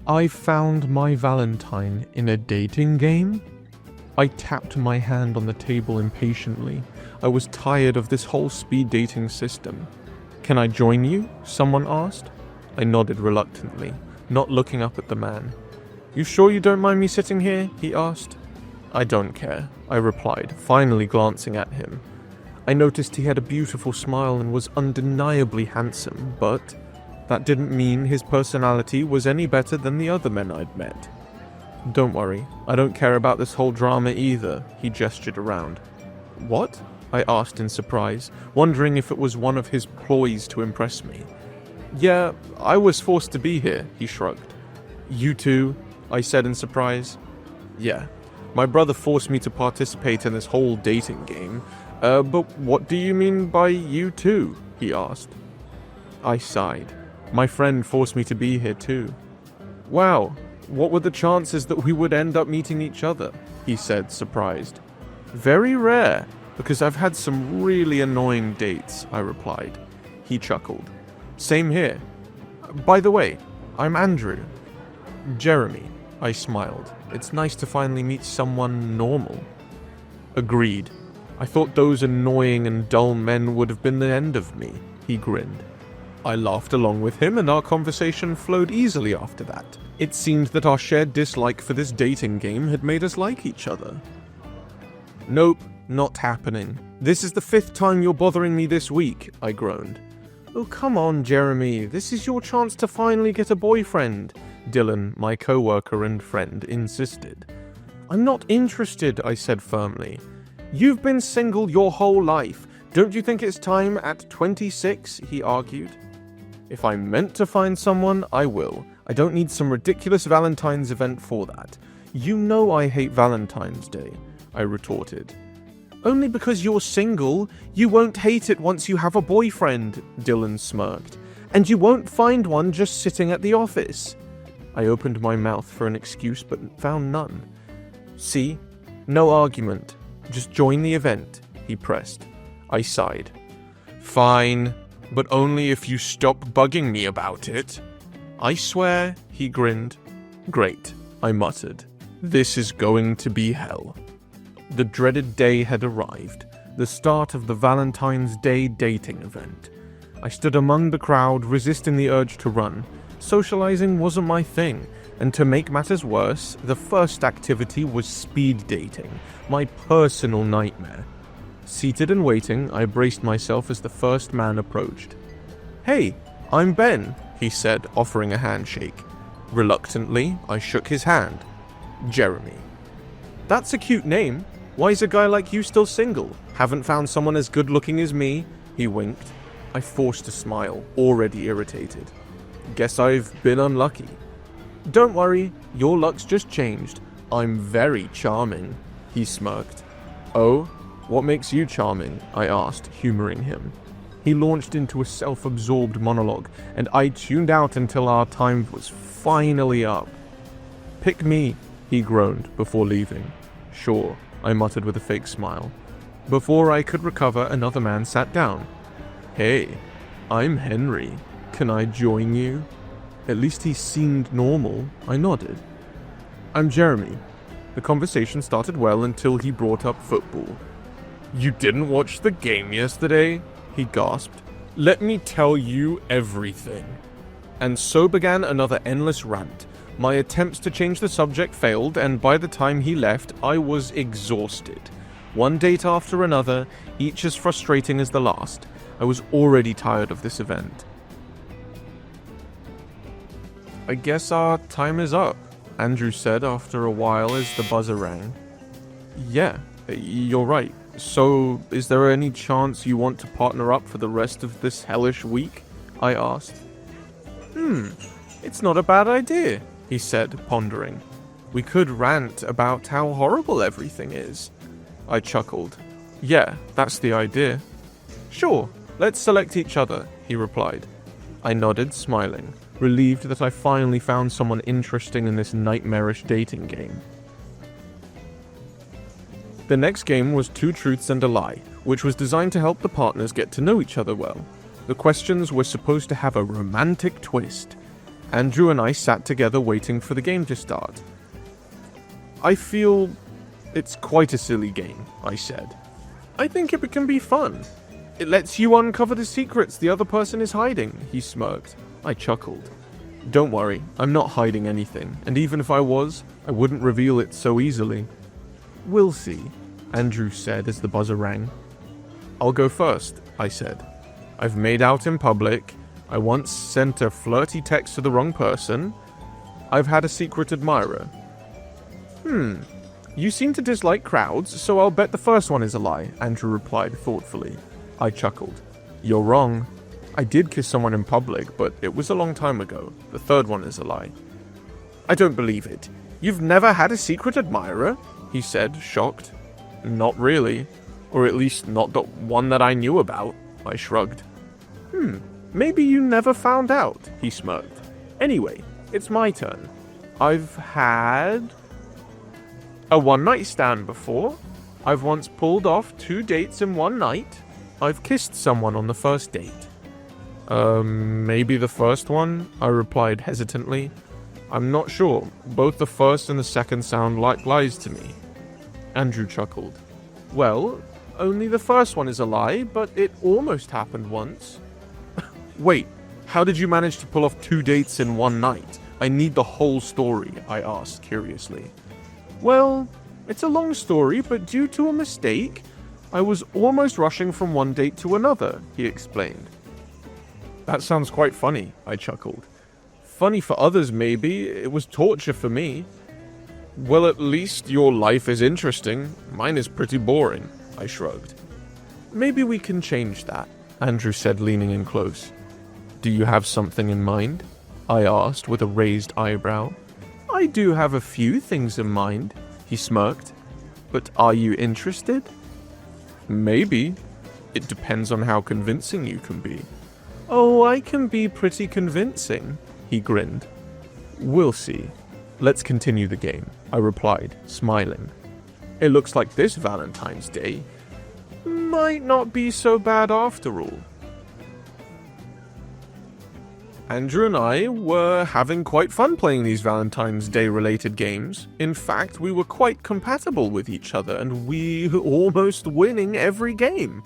I found my Valentine in a dating game? I tapped my hand on the table impatiently. I was tired of this whole speed dating system. Can I join you? Someone asked. I nodded reluctantly, not looking up at the man. You sure you don't mind me sitting here? He asked. I don't care, I replied, finally glancing at him. I noticed he had a beautiful smile and was undeniably handsome, but that didn't mean his personality was any better than the other men I'd met. Don't worry, I don't care about this whole drama either, he gestured around. What? I asked in surprise, wondering if it was one of his ploys to impress me. Yeah, I was forced to be here, he shrugged. You too? I said in surprise. Yeah, my brother forced me to participate in this whole dating game. But what do you mean by you too? He asked. I sighed. My friend forced me to be here too. Wow, what were the chances that we would end up meeting each other? He said, surprised. Very rare, because I've had some really annoying dates, I replied. He chuckled. Same here. By the way, I'm Andrew. Jeremy, I smiled. It's nice to finally meet someone normal. Agreed. I thought those annoying and dull men would have been the end of me, he grinned. I laughed along with him and our conversation flowed easily after that. It seemed that our shared dislike for this dating game had made us like each other. Nope, not happening. This is the 5th time you're bothering me this week, I groaned. Oh, come on, Jeremy. This is your chance to finally get a boyfriend, Dylan, my co-worker and friend, insisted. I'm not interested, I said firmly. You've been single your whole life. Don't you think it's time at 26? He argued. If I'm meant to find someone, I will. I don't need some ridiculous Valentine's event for that. You know I hate Valentine's Day, I retorted. Only because you're single, you won't hate it once you have a boyfriend, Dylan smirked. And you won't find one just sitting at the office. I opened my mouth for an excuse but found none. See? No argument. Just join the event, he pressed. I sighed. Fine, but only if you stop bugging me about it. I swear, he grinned. Great, I muttered. This is going to be hell. The dreaded day had arrived, the start of the Valentine's Day dating event. I stood among the crowd, resisting the urge to run. Socializing wasn't my thing, and to make matters worse, the first activity was speed dating, my personal nightmare. Seated and waiting, I braced myself as the first man approached. Hey, I'm Ben, he said, offering a handshake. Reluctantly, I shook his hand. Jeremy. That's a cute name. Why is a guy like you still single? Haven't found someone as good-looking as me? He winked. I forced a smile, already irritated. Guess I've been unlucky. Don't worry, your luck's just changed. I'm very charming, he smirked. Oh, what makes you charming? I asked, humoring him. He launched into a self-absorbed monologue, and I tuned out until our time was finally up. Pick me, he groaned before leaving. Sure, I muttered with a fake smile. Before I could recover, another man sat down. Hey, I'm Henry. Can I join you? At least he seemed normal. I nodded. I'm Jeremy. The conversation started well until he brought up football. You didn't watch the game yesterday? He gasped. Let me tell you everything. And so began another endless rant. My attempts to change the subject failed, and by the time he left, I was exhausted. One date after another, each as frustrating as the last. I was already tired of this event. I guess our time is up, Andrew said after a while as the buzzer rang. Yeah, you're right. So, is there any chance you want to partner up for the rest of this hellish week? I asked. It's not a bad idea, he said, pondering. We could rant about how horrible everything is. I chuckled. Yeah, that's the idea. Sure, let's select each other, he replied. I nodded, smiling, relieved that I finally found someone interesting in this nightmarish dating game. The next game was Two Truths and a Lie, which was designed to help the partners get to know each other well. The questions were supposed to have a romantic twist. Andrew and I sat together waiting for the game to start. I feel it's quite a silly game, I said. I think it can be fun. It lets you uncover the secrets the other person is hiding, he smirked. I chuckled. Don't worry, I'm not hiding anything, and even if I was, I wouldn't reveal it so easily. We'll see, Andrew said as the buzzer rang. I'll go first, I said. I've made out in public. I once sent a flirty text to the wrong person. I've had a secret admirer. You seem to dislike crowds, so I'll bet the first one is a lie, Andrew replied thoughtfully. I chuckled. You're wrong. I did kiss someone in public, but it was a long time ago. The third one is a lie. I don't believe it. You've never had a secret admirer? He said, shocked. Not really. Or at least not the one that I knew about, I shrugged. Maybe you never found out, he smirked. Anyway, it's my turn. I've had a one-night stand before. I've once pulled off 2 dates in one night. I've kissed someone on the first date. Maybe the first one, I replied hesitantly. I'm not sure. Both the first and the second sound like lies to me. Andrew chuckled. Well, only the first one is a lie, but it almost happened once. Wait, how did you manage to pull off 2 dates in one night? I need the whole story, I asked curiously. Well, it's a long story, but due to a mistake, I was almost rushing from one date to another, he explained. That sounds quite funny, I chuckled. Funny for others, maybe. It was torture for me. Well, at least your life is interesting. Mine is pretty boring, I shrugged. Maybe we can change that, Andrew said, leaning in close. Do you have something in mind? I asked with a raised eyebrow. I do have a few things in mind, he smirked. But are you interested? Maybe. It depends on how convincing you can be. Oh, I can be pretty convincing, he grinned. We'll see. Let's continue the game, I replied, smiling. It looks like this Valentine's Day might not be so bad after all. Andrew and I were having quite fun playing these Valentine's Day related games. In fact, we were quite compatible with each other and we were almost winning every game.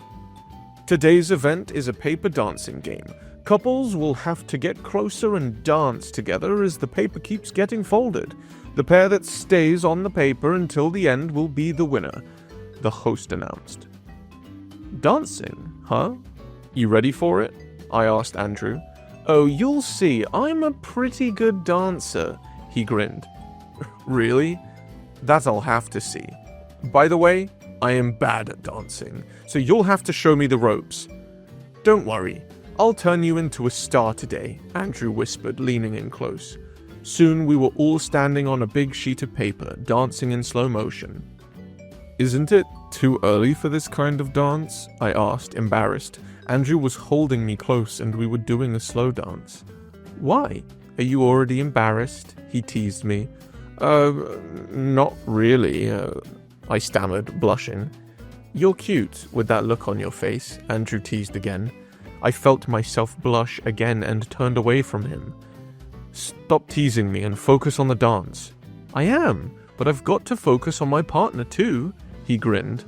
Today's event is a paper dancing game. Couples will have to get closer and dance together as the paper keeps getting folded. The pair that stays on the paper until the end will be the winner, the host announced. Dancing, huh? You ready for it? I asked Andrew. Oh, you'll see, I'm a pretty good dancer, he grinned. Really? That I'll have to see. By the way, I am bad at dancing, so you'll have to show me the ropes. Don't worry, I'll turn you into a star today, Andrew whispered, leaning in close. Soon we were all standing on a big sheet of paper, dancing in slow motion. Isn't it too early for this kind of dance? I asked, embarrassed. Andrew was holding me close and we were doing a slow dance. Why? Are you already embarrassed? He teased me. Not really, I stammered, blushing. You're cute with that look on your face, Andrew teased again. I felt myself blush again and turned away from him. Stop teasing me and focus on the dance. I am, but I've got to focus on my partner too, he grinned.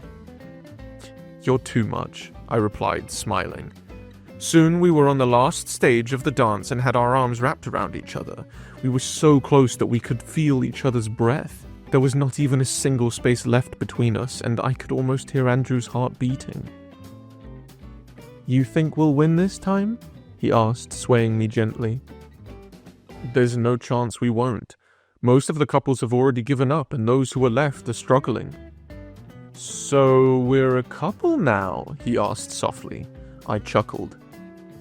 You're too much, I replied, smiling. Soon we were on the last stage of the dance and had our arms wrapped around each other. We were so close that we could feel each other's breath. There was not even a single space left between us, and I could almost hear Andrew's heart beating. You think we'll win this time? He asked, swaying me gently. There's no chance we won't. Most of the couples have already given up, and those who are left are struggling. So we're a couple now? He asked softly. I chuckled.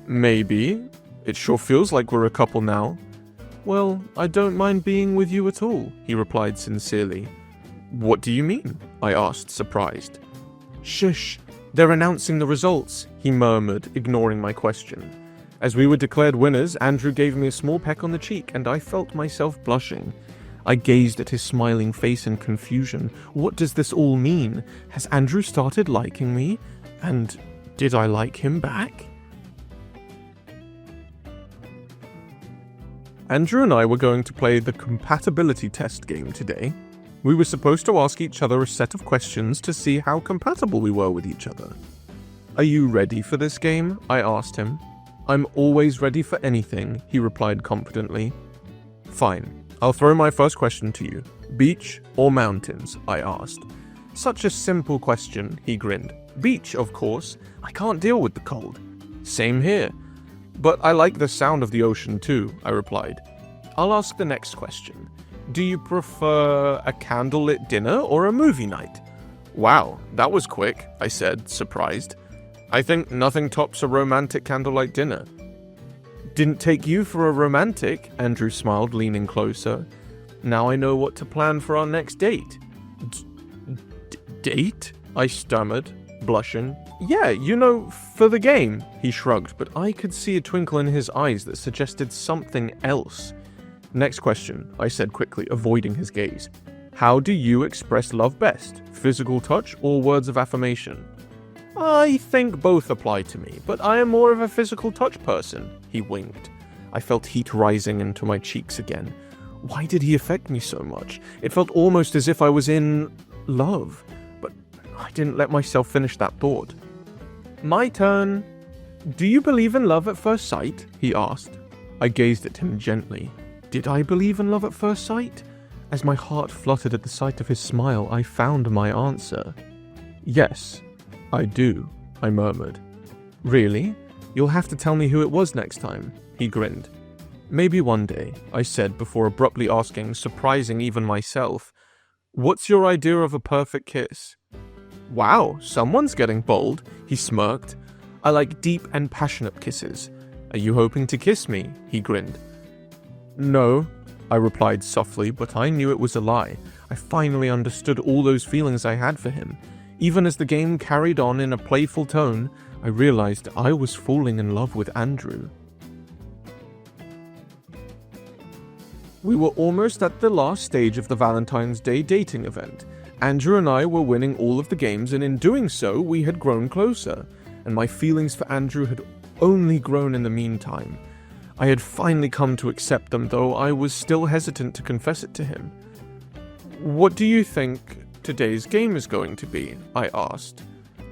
Maybe. It sure feels like we're a couple now. Well, I don't mind being with you at all, he replied sincerely. What do you mean? I asked, surprised. Shush, they're announcing the results, he murmured, ignoring my question. As we were declared winners, Andrew gave me a small peck on the cheek, and I felt myself blushing. I gazed at his smiling face in confusion. What does this all mean? Has Andrew started liking me? And did I like him back? Andrew and I were going to play the compatibility test game today. We were supposed to ask each other a set of questions to see how compatible we were with each other. "Are you ready for this game?" I asked him. "I'm always ready for anything," he replied confidently. "Fine, I'll throw my first question to you. Beach or mountains?" I asked. "Such a simple question," he grinned. "Beach, of course. I can't deal with the cold." "Same here. But I like the sound of the ocean too," I replied. "I'll ask the next question. Do you prefer a candlelit dinner or a movie night?" "Wow, that was quick," I said, surprised. "I think nothing tops a romantic candlelight dinner." "Didn't take you for a romantic," Andrew smiled, leaning closer. "Now I know what to plan for our next date." Date? I stammered, blushing. "Yeah, for the game," he shrugged, but I could see a twinkle in his eyes that suggested something else. "Next question," I said quickly, avoiding his gaze. "How do you express love best? Physical touch or words of affirmation?" "I think both apply to me, but I am more of a physical touch person," he winked. I felt heat rising into my cheeks again. Why did he affect me so much? It felt almost as if I was in love, but I didn't let myself finish that thought. "My turn. Do you believe in love at first sight?" he asked. I gazed at him gently. Did I believe in love at first sight? As my heart fluttered at the sight of his smile, I found my answer. "Yes, I do," I murmured. "Really? You'll have to tell me who it was next time," he grinned. "Maybe one day," I said before abruptly asking, surprising even myself, "What's your idea of a perfect kiss?" "Wow, someone's getting bold," he smirked. "I like deep and passionate kisses. Are you hoping to kiss me?" he grinned. "No," I replied softly, but I knew it was a lie. I finally understood all those feelings I had for him. Even as the game carried on in a playful tone, I realized I was falling in love with Andrew. We were almost at the last stage of the Valentine's Day dating event. Andrew and I were winning all of the games, and in doing so, we had grown closer, and my feelings for Andrew had only grown in the meantime. I had finally come to accept them, though I was still hesitant to confess it to him. "What do you think today's game is going to be?" I asked.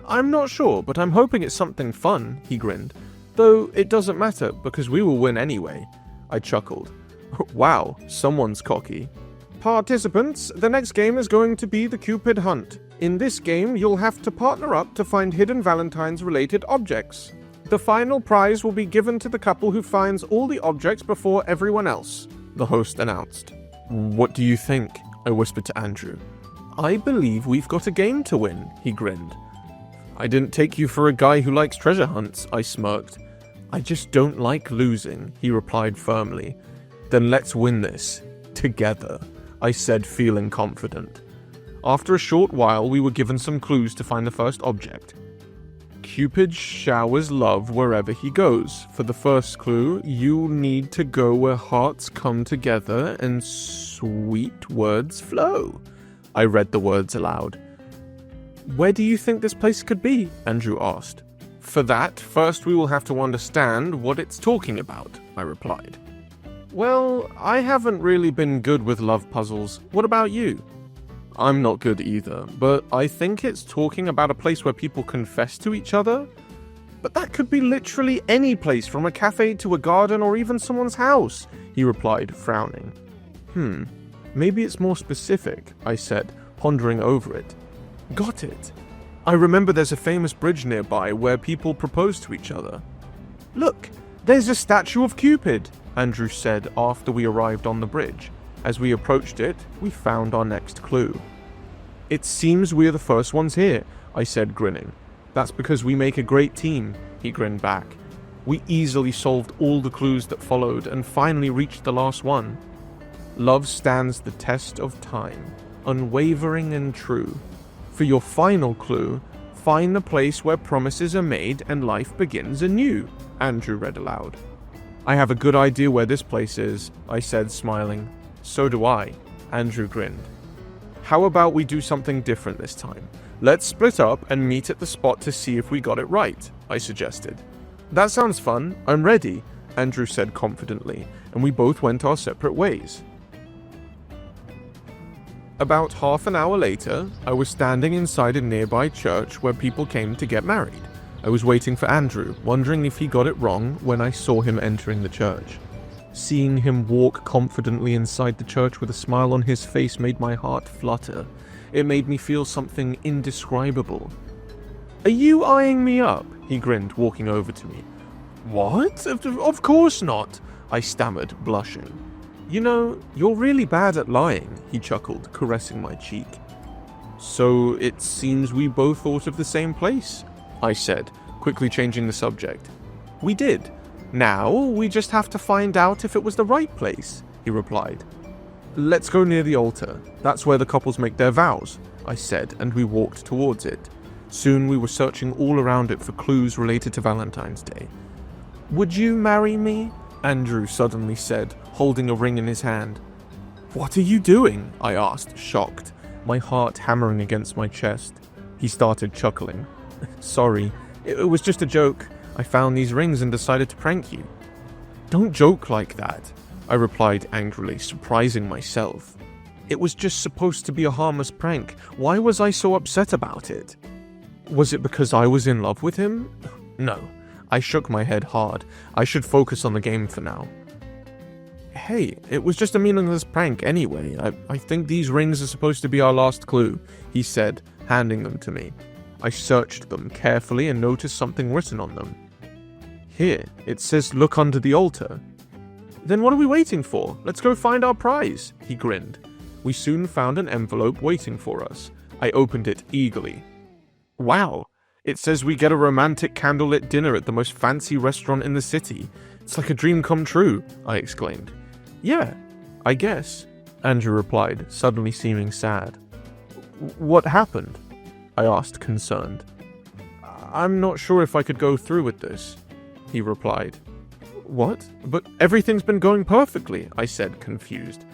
"I'm not sure, but I'm hoping it's something fun," he grinned. "Though it doesn't matter, because we will win anyway." I chuckled. Wow, someone's cocky. "Participants, the next game is going to be the Cupid hunt. In this game, you'll have to partner up to find hidden Valentine's-related objects. The final prize will be given to the couple who finds all the objects before everyone else," the host announced. "What do you think?" I whispered to Andrew. "I believe we've got a game to win," he grinned. "I didn't take you for a guy who likes treasure hunts," I smirked. "I just don't like losing," he replied firmly. "Then let's win this. Together," I said, feeling confident. After a short while, we were given some clues to find the first object. Cupid showers love wherever he goes. For the first clue, you need to go where hearts come together and sweet words flow. I read the words aloud. "Where do you think this place could be?" Andrew asked. "For that, first we will have to understand what it's talking about," I replied. "Well, I haven't really been good with love puzzles. What about you?" "I'm not good either, but I think it's talking about a place where people confess to each other. But that could be literally any place, from a cafe to a garden or even someone's house," he replied, frowning. Maybe it's more specific," I said, pondering over it. "Got it. I remember there's a famous bridge nearby where people propose to each other." "Look, there's a statue of Cupid," Andrew said after we arrived on the bridge. As we approached it, we found our next clue. "It seems we're the first ones here," I said, grinning. "That's because we make a great team," he grinned back. We easily solved all the clues that followed and finally reached the last one. "Love stands the test of time, unwavering and true. For your final clue, find the place where promises are made and life begins anew," Andrew read aloud. "I have a good idea where this place is," I said, smiling. "So do I," Andrew grinned. "How about we do something different this time? Let's split up and meet at the spot to see if we got it right," I suggested. "That sounds fun. I'm ready. Andrew said confidently, and we both went our separate ways. About half an hour later, I was standing inside a nearby church where people came to get married. I was waiting for Andrew, wondering if he got it wrong when I saw him entering the church. Seeing him walk confidently inside the church with a smile on his face made my heart flutter. It made me feel something indescribable. "Are you eyeing me up?" he grinned, walking over to me. "What? Of course not," I stammered, blushing. "You know, you're really bad at lying," he chuckled, caressing my cheek. "So it seems we both thought of the same place," I said, quickly changing the subject. "We did. Now we just have to find out if it was the right place," he replied. "Let's go near the altar. That's where the couples make their vows," I said, and we walked towards it. Soon we were searching all around it for clues related to Valentine's Day. "Would you marry me?" Andrew suddenly said, holding a ring in his hand. "What are you doing?" I asked, shocked, my heart hammering against my chest. He started chuckling. "Sorry, it was just a joke. I found these rings and decided to prank you." "Don't joke like that," I replied angrily, surprising myself. "It was just supposed to be a harmless prank. Why was I so upset about it?" Was it because I was in love with him? No. I shook my head hard. I should focus on the game for now. "Hey, it was just a meaningless prank anyway. I think these rings are supposed to be our last clue," he said, handing them to me. I searched them carefully and noticed something written on them. "Here, it says look under the altar." "Then what are we waiting for? Let's go find our prize," he grinned. We soon found an envelope waiting for us. I opened it eagerly. "Wow, it says we get a romantic candlelit dinner at the most fancy restaurant in the city. It's like a dream come true," I exclaimed. "Yeah, I guess," Andrew replied, suddenly seeming sad. "What happened?" I asked, concerned. "I'm not sure if I could go through with this," he replied. "What? But everything's been going perfectly," I said, confused.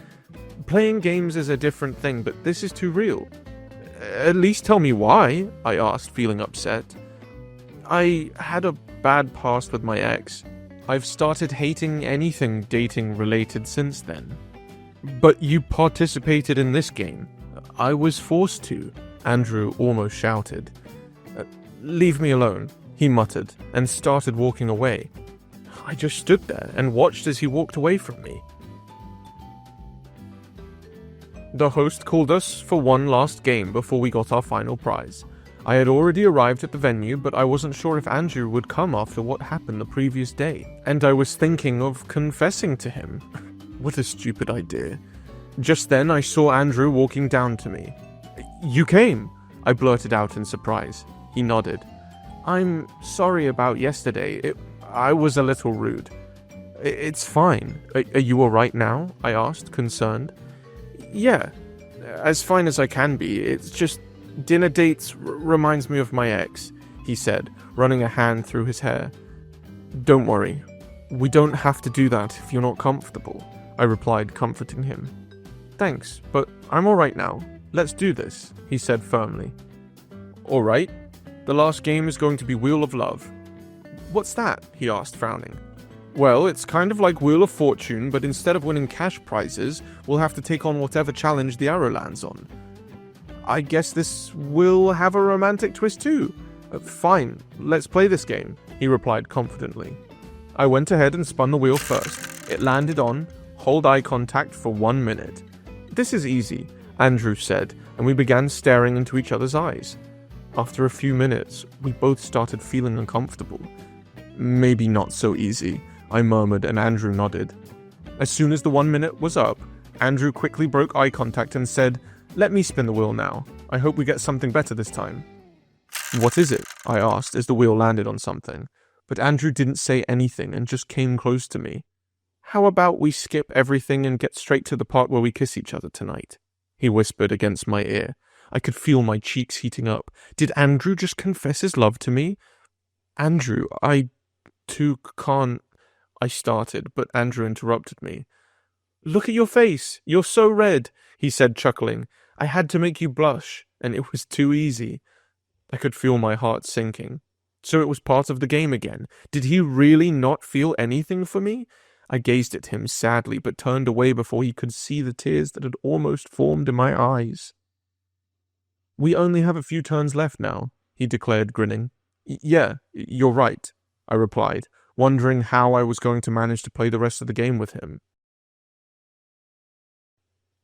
"Playing games is a different thing, but this is too real." "At least tell me why," I asked, feeling upset. "I had a bad past with my ex. I've started hating anything dating related since then." "But you participated in this game." "I was forced to," Andrew almost shouted. "Leave me alone," he muttered, and started walking away. I just stood there and watched as he walked away from me. The host called us for one last game before we got our final prize. I had already arrived at the venue, but I wasn't sure if Andrew would come after what happened the previous day, and I was thinking of confessing to him. What a stupid idea. Just then I saw Andrew walking down to me. "You came," I blurted out in surprise. He nodded. "I'm sorry about yesterday. I was a little rude." "It's fine. Are you alright now?" I asked, concerned. "Yeah, as fine as I can be. It's just dinner dates reminds me of my ex," he said, running a hand through his hair. "Don't worry. We don't have to do that if you're not comfortable," I replied, comforting him. "Thanks, but I'm alright now. Let's do this," he said firmly. "Alright. The last game is going to be Wheel of Love." "What's that?" he asked, frowning. "Well, it's kind of like Wheel of Fortune, but instead of winning cash prizes, we'll have to take on whatever challenge the arrow lands on." "I guess this will have a romantic twist too." "Fine, let's play this game," he replied confidently. I went ahead and spun the wheel first. It landed on hold eye contact for 1 minute. "This is easy," Andrew said, and we began staring into each other's eyes. After a few minutes, we both started feeling uncomfortable. "Maybe not so easy," I murmured, and Andrew nodded. As soon as the 1 minute was up, Andrew quickly broke eye contact and said, "Let me spin the wheel now. I hope we get something better this time." "What is it?" I asked as the wheel landed on something. But Andrew didn't say anything and just came close to me. "How about we skip everything and get straight to the part where we kiss each other tonight?" he whispered against my ear. I could feel my cheeks heating up. Did Andrew just confess his love to me? "Andrew, I too can't," I started, but Andrew interrupted me. "Look at your face. You're so red," he said, chuckling. "I had to make you blush, and it was too easy." I could feel my heart sinking. So it was part of the game again. Did he really not feel anything for me? I gazed at him sadly, but turned away before he could see the tears that had almost formed in my eyes. "We only have a few turns left now," he declared, grinning. "Yeah, you're right," I replied, wondering how I was going to manage to play the rest of the game with him.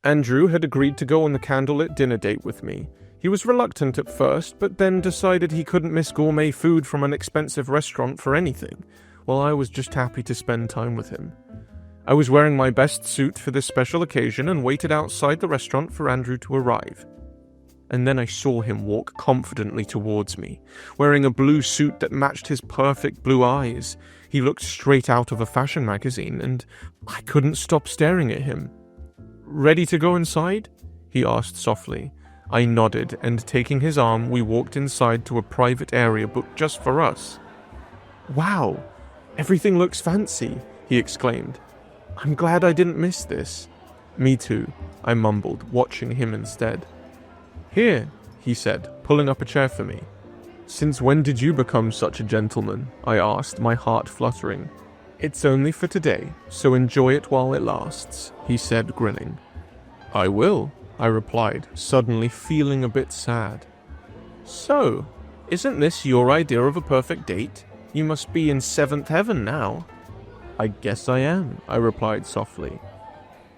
Andrew had agreed to go on the candlelit dinner date with me. He was reluctant at first, but then decided he couldn't miss gourmet food from an expensive restaurant for anything, while I was just happy to spend time with him. I was wearing my best suit for this special occasion and waited outside the restaurant for Andrew to arrive. And then I saw him walk confidently towards me, wearing a blue suit that matched his perfect blue eyes. He looked straight out of a fashion magazine, and I couldn't stop staring at him. "Ready to go inside?" he asked softly. I nodded, and taking his arm, we walked inside to a private area booked just for us. "Wow, everything looks fancy," he exclaimed. "I'm glad I didn't miss this." "Me too," I mumbled, watching him instead. "Here," he said, pulling up a chair for me. "Since when did you become such a gentleman?" I asked, my heart fluttering. "It's only for today, so enjoy it while it lasts," he said, grinning. "I will," I replied, suddenly feeling a bit sad. "So, isn't this your idea of a perfect date? You must be in seventh heaven now." "I guess I am," I replied softly.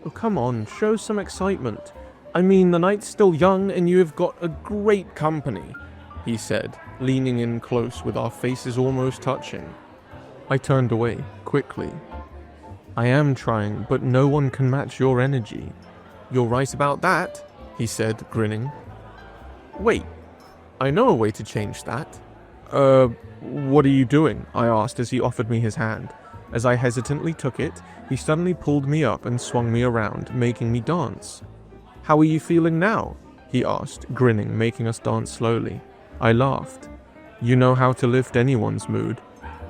"Oh, come on, show some excitement. I mean, the night's still young and you have got a great company," he said, leaning in close with our faces almost touching. I turned away, quickly. "I am trying, but no one can match your energy." "You're right about that," he said, grinning. "Wait, I know a way to change that." What are you doing?" I asked as he offered me his hand. As I hesitantly took it, he suddenly pulled me up and swung me around, making me dance. "How are you feeling now?" he asked, grinning, making us dance slowly. I laughed. "You know how to lift anyone's mood."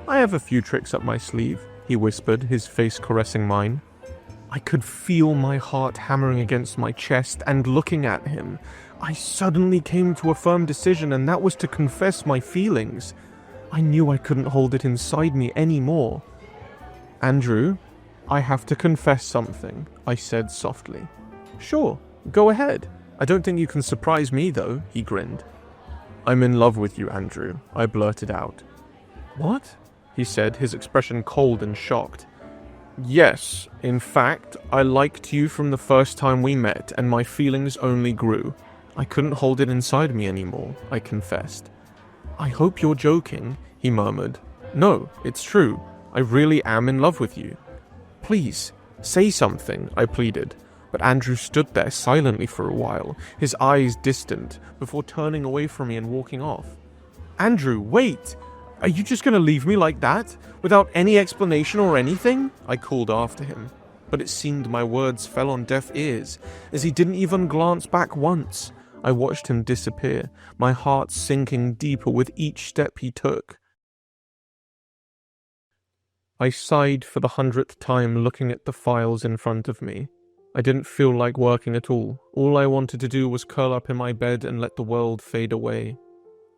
"I have a few tricks up my sleeve," he whispered, his face caressing mine. I could feel my heart hammering against my chest, and looking at him, I suddenly came to a firm decision, and that was to confess my feelings. I knew I couldn't hold it inside me anymore. "Andrew, I have to confess something," I said softly. "Sure, go ahead. I don't think you can surprise me, though," he grinned. "I'm in love with you, Andrew," I blurted out. "What?" he said, his expression cold and shocked. "Yes, in fact, I liked you from the first time we met, and my feelings only grew. I couldn't hold it inside me anymore," I confessed. "I hope you're joking," he murmured. "No, it's true. I really am in love with you." "Please, say something," I pleaded, but Andrew stood there silently for a while, his eyes distant, before turning away from me and walking off. "Andrew, wait! Are you just going to leave me like that, without any explanation or anything?" I called after him, but it seemed my words fell on deaf ears, as he didn't even glance back once. I watched him disappear, my heart sinking deeper with each step he took. I sighed for the 100th time, looking at the files in front of me. I didn't feel like working at all. All I wanted to do was curl up in my bed and let the world fade away.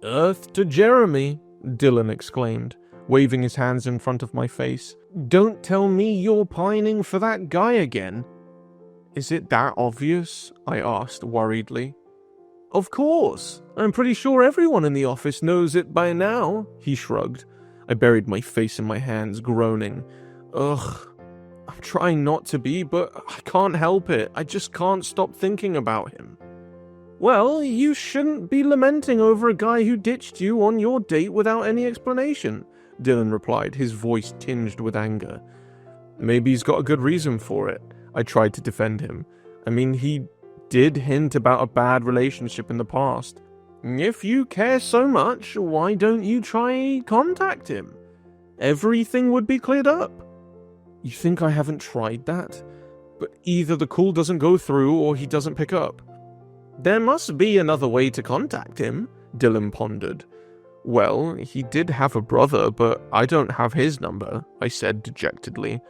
"Earth to Jeremy," Dylan exclaimed, waving his hands in front of my face. "Don't tell me you're pining for that guy again." "Is it that obvious?" I asked worriedly. "Of course. I'm pretty sure everyone in the office knows it by now," he shrugged. I buried my face in my hands, groaning. "Ugh. I'm trying not to be, but I can't help it. I just can't stop thinking about him." "Well, you shouldn't be lamenting over a guy who ditched you on your date without any explanation," Dylan replied, his voice tinged with anger. "Maybe he's got a good reason for it," I tried to defend him. I mean, he did hint about a bad relationship in the past. "If you care so much, why don't you try contact him? Everything would be cleared up." "You think I haven't tried that? But either the call doesn't go through or he doesn't pick up." "There must be another way to contact him," Dylan pondered. "Well, he did have a brother, but I don't have his number," I said dejectedly.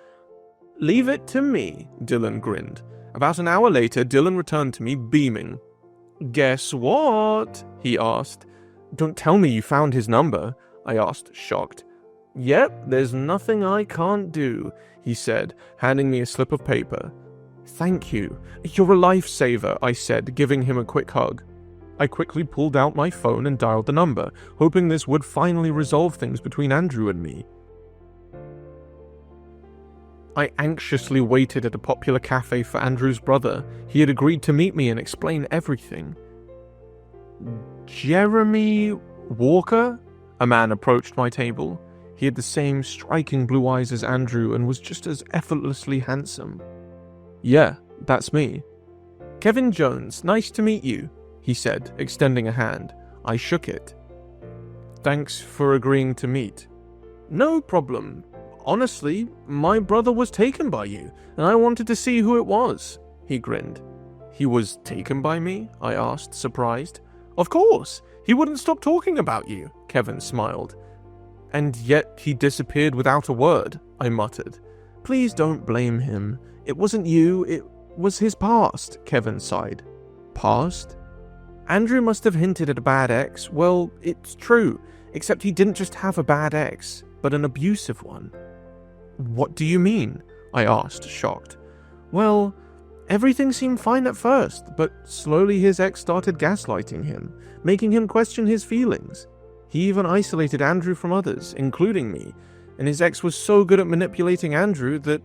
"Leave it to me," Dylan grinned. About an hour later, Dylan returned to me, beaming. "Guess what?" he asked. "Don't tell me you found his number." I asked, shocked. Yep, there's nothing I can't do, he said, handing me a slip of paper. Thank you. You're a lifesaver, I said, giving him a quick hug. I quickly pulled out my phone and dialed the number, hoping this would finally resolve things between Andrew and me. I anxiously waited at a popular cafe for Andrew's brother. He had agreed to meet me and explain everything. Jeremy Walker? A man approached my table. He had the same striking blue eyes as Andrew and was just as effortlessly handsome. Yeah, that's me. Kevin Jones, nice to meet you, he said, extending a hand. I shook it. Thanks for agreeing to meet. No problem. Honestly, my brother was taken by you, and I wanted to see who it was, he grinned. He was taken by me? I asked, surprised. Of course, he wouldn't stop talking about you, Kevin smiled. And yet he disappeared without a word, I muttered. Please don't blame him. It wasn't you, it was his past, Kevin sighed. Past? Andrew must have hinted at a bad ex. Well, it's true, except he didn't just have a bad ex, but an abusive one. What do you mean? I asked, shocked. Well, everything seemed fine at first, but slowly his ex started gaslighting him, making him question his feelings. He even isolated Andrew from others, including me, and his ex was so good at manipulating Andrew that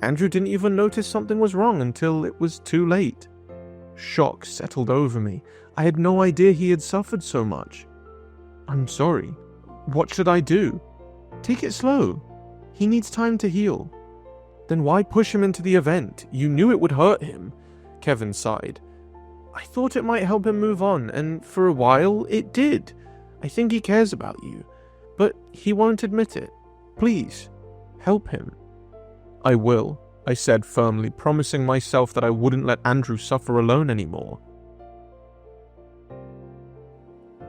Andrew didn't even notice something was wrong until it was too late. Shock settled over me. I had no idea he had suffered so much. I'm sorry. What should I do? Take it slow. He needs time to heal. Then why push him into the event? You knew it would hurt him, Kevin sighed. I thought it might help him move on, and for a while, it did. I think he cares about you, but he won't admit it. Please, help him. I will, I said firmly, promising myself that I wouldn't let Andrew suffer alone anymore.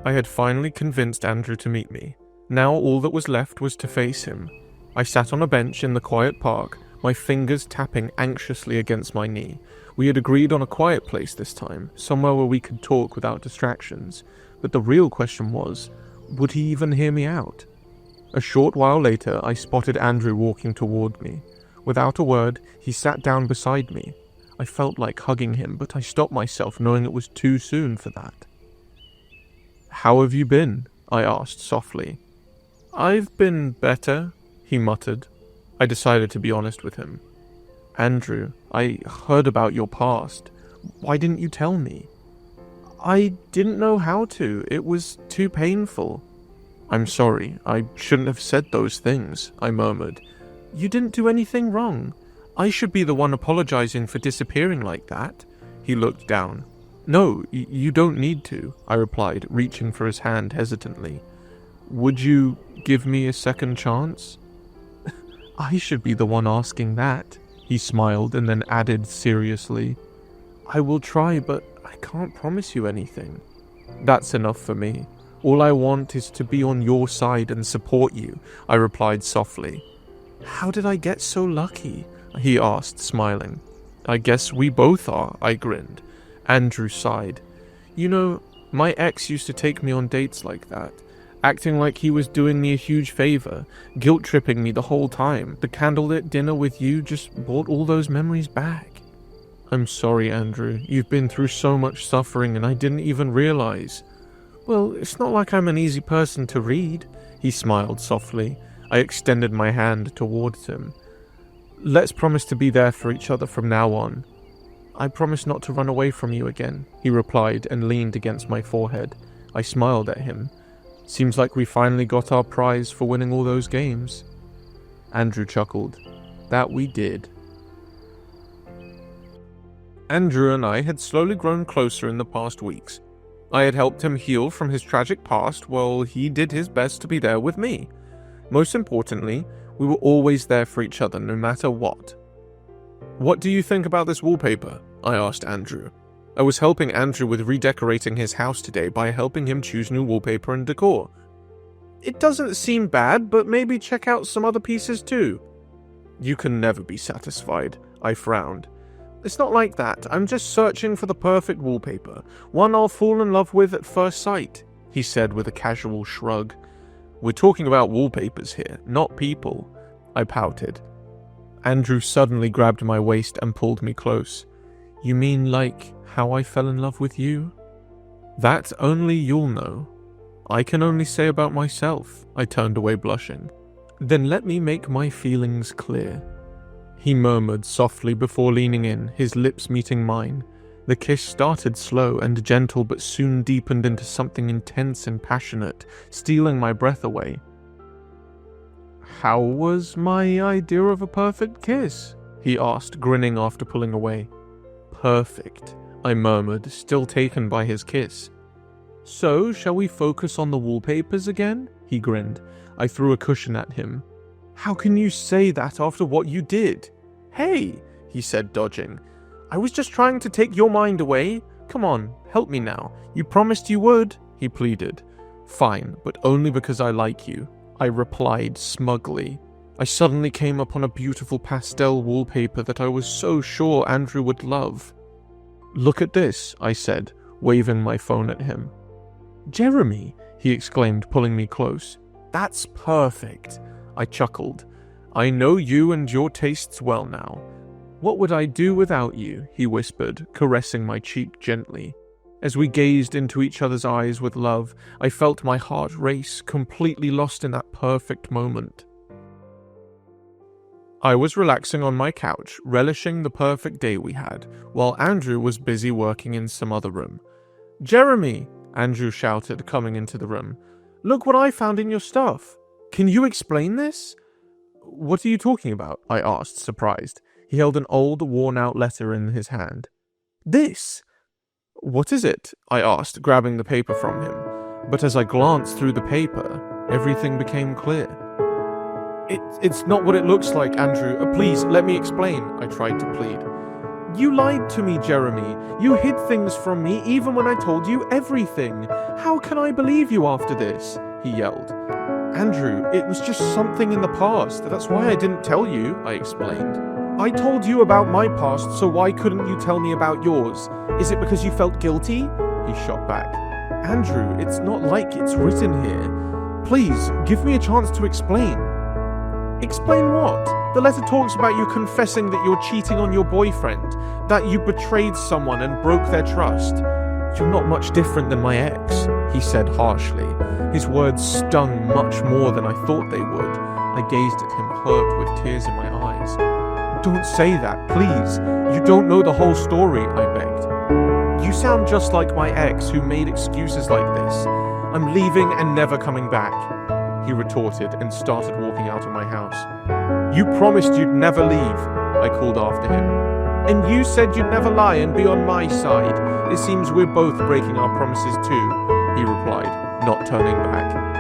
I had finally convinced Andrew to meet me. Now all that was left was to face him. I sat on a bench in the quiet park, my fingers tapping anxiously against my knee. We had agreed on a quiet place this time, somewhere where we could talk without distractions. But the real question was, would he even hear me out? A short while later, I spotted Andrew walking toward me. Without a word, he sat down beside me. I felt like hugging him, but I stopped myself knowing it was too soon for that. How have you been? I asked softly. I've been better, he muttered. I decided to be honest with him. Andrew, I heard about your past. Why didn't you tell me? I didn't know how to. It was too painful. I'm sorry. I shouldn't have said those things, I murmured. You didn't do anything wrong. I should be the one apologizing for disappearing like that. He looked down. No, you don't need to, I replied, reaching for his hand hesitantly. Would you give me a second chance? I should be the one asking that, he smiled and then added seriously. I will try, but I can't promise you anything. That's enough for me. All I want is to be on your side and support you, I replied softly. How did I get so lucky? He asked, smiling. I guess we both are, I grinned. Andrew sighed. You know, my ex used to take me on dates like that, acting like he was doing me a huge favor, guilt-tripping me the whole time. The candlelit dinner with you just brought all those memories back. I'm sorry, Andrew. You've been through so much suffering and I didn't even realize. Well, it's not like I'm an easy person to read, he smiled softly. I extended my hand towards him. Let's promise to be there for each other from now on. I promise not to run away from you again, he replied and leaned against my forehead. I smiled at him. Seems like we finally got our prize for winning all those games. Andrew chuckled. That we did. Andrew and I had slowly grown closer in the past weeks. I had helped him heal from his tragic past while he did his best to be there with me. Most importantly, we were always there for each other no matter what. What do you think about this wallpaper? I asked Andrew. I was helping Andrew with redecorating his house today by helping him choose new wallpaper and decor. It doesn't seem bad, but maybe check out some other pieces too. You can never be satisfied, I frowned. It's not like that. I'm just searching for the perfect wallpaper, one I'll fall in love with at first sight, he said with a casual shrug. We're talking about wallpapers here, not people, I pouted. Andrew suddenly grabbed my waist and pulled me close. You mean like how I fell in love with you? That only you'll know. I can only say about myself, I turned away blushing. Then let me make my feelings clear. He murmured softly before leaning in, his lips meeting mine. The kiss started slow and gentle but soon deepened into something intense and passionate, stealing my breath away. How was my idea of a perfect kiss? He asked, grinning after pulling away. Perfect, I murmured, still taken by his kiss. So, shall we focus on the wallpapers again? He grinned. I threw a cushion at him. How can you say that after what you did? Hey, he said, dodging. I was just trying to take your mind away. Come on, help me now. You promised you would, he pleaded. Fine, but only because I like you, I replied smugly. I suddenly came upon a beautiful pastel wallpaper that I was so sure Andrew would love. Look at this, I said, waving my phone at him. Jeremy, he exclaimed, pulling me close. That's perfect, I chuckled. I know you and your tastes well now. What would I do without you? He whispered, caressing my cheek gently. As we gazed into each other's eyes with love, I felt my heart race, completely lost in that perfect moment. I was relaxing on my couch, relishing the perfect day we had, while Andrew was busy working in some other room. Jeremy, Andrew shouted, coming into the room. Look what I found in your stuff. Can you explain this? What are you talking about? I asked, surprised. He held an old, worn-out letter in his hand. This! What is it? I asked, grabbing the paper from him. But as I glanced through the paper, everything became clear. It's not what it looks like, Andrew. Please, let me explain, I tried to plead. You lied to me, Jeremy. You hid things from me even when I told you everything. How can I believe you after this? He yelled. Andrew, it was just something in the past. That's why I didn't tell you, I explained. I told you about my past, so why couldn't you tell me about yours? Is it because you felt guilty? He shot back. Andrew, it's not like it's written here. Please, give me a chance to explain. Explain what? The letter talks about you confessing that you're cheating on your boyfriend, that you betrayed someone and broke their trust. You're not much different than my ex, he said harshly. His words stung much more than I thought they would. I gazed at him, hurt with tears in my eyes. Don't say that, please. You don't know the whole story, I begged. You sound just like my ex who made excuses like this. I'm leaving and never coming back, he retorted and started walking out of my house. You promised you'd never leave, I called after him. And you said you'd never lie and be on my side. It seems we're both breaking our promises too, he replied, not turning back.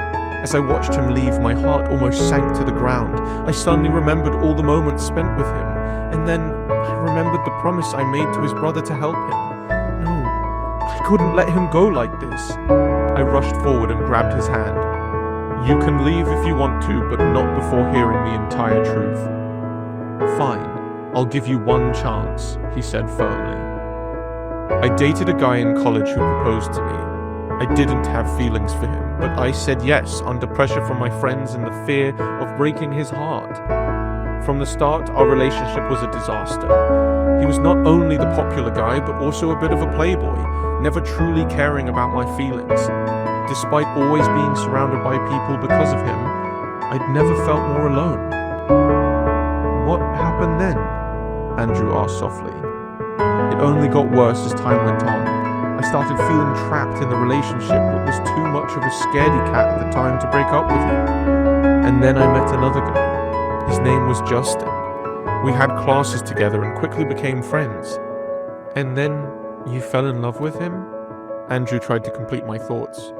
As I watched him leave, my heart almost sank to the ground. I suddenly remembered all the moments spent with him, and then I remembered the promise I made to his brother to help him. No, I couldn't let him go like this. I rushed forward and grabbed his hand. You can leave if you want to, but not before hearing the entire truth. Fine, I'll give you one chance, he said firmly. I dated a guy in college who proposed to me. I didn't have feelings for him, but I said yes under pressure from my friends and the fear of breaking his heart. From the start, our relationship was a disaster. He was not only the popular guy, but also a bit of a playboy, never truly caring about my feelings. Despite always being surrounded by people because of him, I'd never felt more alone. What happened then? Andrew asked softly. It only got worse as time went on. I started feeling trapped in the relationship, but was too much of a scaredy cat at the time to break up with him. And then I met another guy. His name was Justin. We had classes together and quickly became friends. And then you fell in love with him? Andrew tried to complete my thoughts.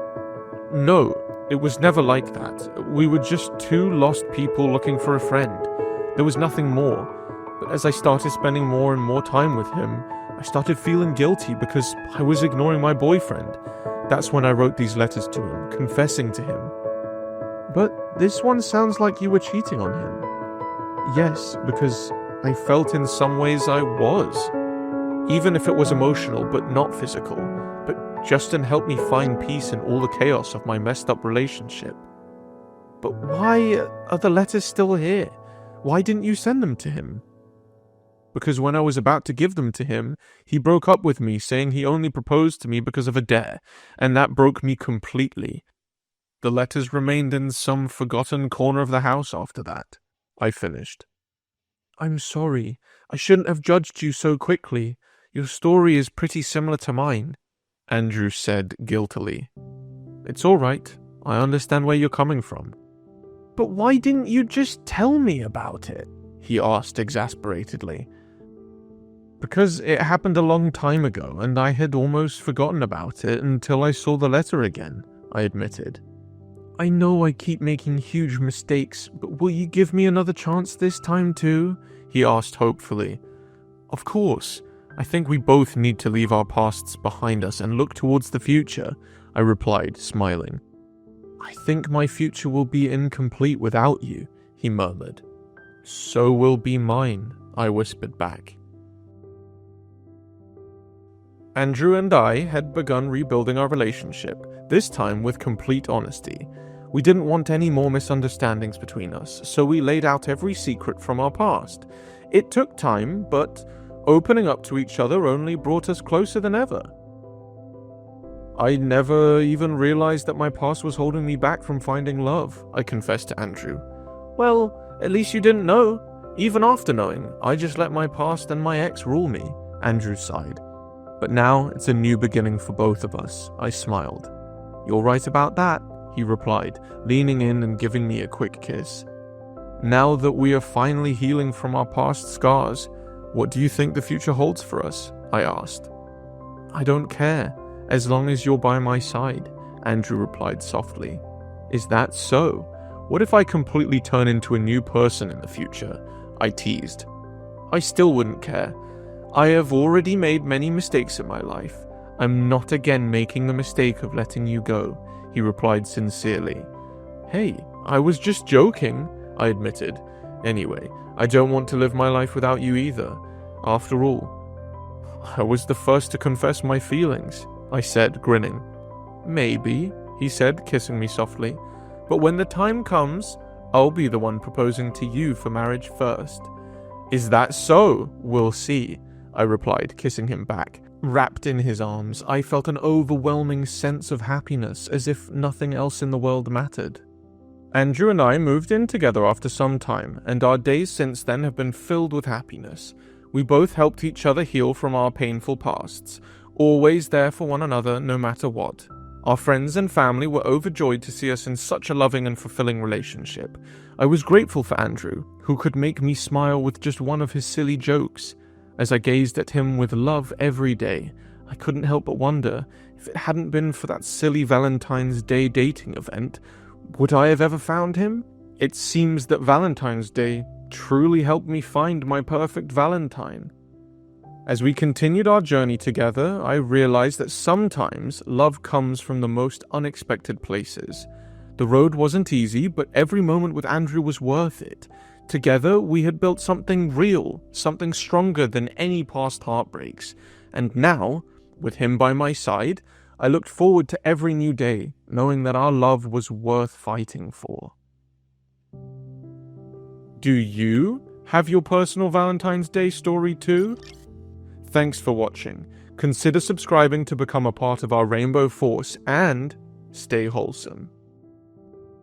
No, it was never like that. We were just two lost people looking for a friend. There was nothing more. But as I started spending more and more time with him, I started feeling guilty because I was ignoring my boyfriend. That's when I wrote these letters to him, confessing to him. But this one sounds like you were cheating on him. Yes, because I felt in some ways I was. Even if it was emotional but not physical. But Justin helped me find peace in all the chaos of my messed up relationship. But why are the letters still here? Why didn't you send them to him? Because when I was about to give them to him, he broke up with me, saying he only proposed to me because of a dare, and that broke me completely. The letters remained in some forgotten corner of the house after that. I finished. I'm sorry. I shouldn't have judged you so quickly. Your story is pretty similar to mine, Andrew said guiltily. It's all right. I understand where you're coming from. But why didn't you just tell me about it? He asked exasperatedly. Because it happened a long time ago, and I had almost forgotten about it until I saw the letter again, I admitted. I know I keep making huge mistakes, but will you give me another chance this time too? He asked hopefully. Of course. I think we both need to leave our pasts behind us and look towards the future, I replied, smiling. I think my future will be incomplete without you, he murmured. So will be mine, I whispered back. Andrew and I had begun rebuilding our relationship, this time with complete honesty. We didn't want any more misunderstandings between us, so we laid out every secret from our past. It took time, but opening up to each other only brought us closer than ever. I never even realized that my past was holding me back from finding love, I confessed to Andrew. Well, at least you didn't know. Even after knowing, I just let my past and my ex rule me, Andrew sighed. But now it's a new beginning for both of us, I smiled. You're right about that, he replied, leaning in and giving me a quick kiss. Now that we are finally healing from our past scars, what do you think the future holds for us? I asked. I don't care, as long as you're by my side, Andrew replied softly. Is that so? What if I completely turn into a new person in the future? I teased. I still wouldn't care. I have already made many mistakes in my life. I'm not again making the mistake of letting you go, he replied sincerely. Hey, I was just joking, I admitted. Anyway, I don't want to live my life without you either. After all, I was the first to confess my feelings, I said, grinning. Maybe, he said, kissing me softly. But when the time comes, I'll be the one proposing to you for marriage first. Is that so? We'll see, I replied, kissing him back. Wrapped in his arms, I felt an overwhelming sense of happiness, as if nothing else in the world mattered. Andrew and I moved in together after some time, and our days since then have been filled with happiness. We both helped each other heal from our painful pasts, always there for one another no matter what. Our friends and family were overjoyed to see us in such a loving and fulfilling relationship. I was grateful for Andrew, who could make me smile with just one of his silly jokes. As I gazed at him with love every day, I couldn't help but wonder, if it hadn't been for that silly Valentine's Day dating event, would I have ever found him? It seems that Valentine's Day truly helped me find my perfect Valentine. As we continued our journey together, I realized that sometimes love comes from the most unexpected places. The road wasn't easy, but every moment with Andrew was worth it. Together, we had built something real, something stronger than any past heartbreaks. And now, with him by my side, I looked forward to every new day, knowing that our love was worth fighting for. Do you have your personal Valentine's Day story too? Thanks for watching. Consider subscribing to become a part of our Rainbow Force and stay wholesome.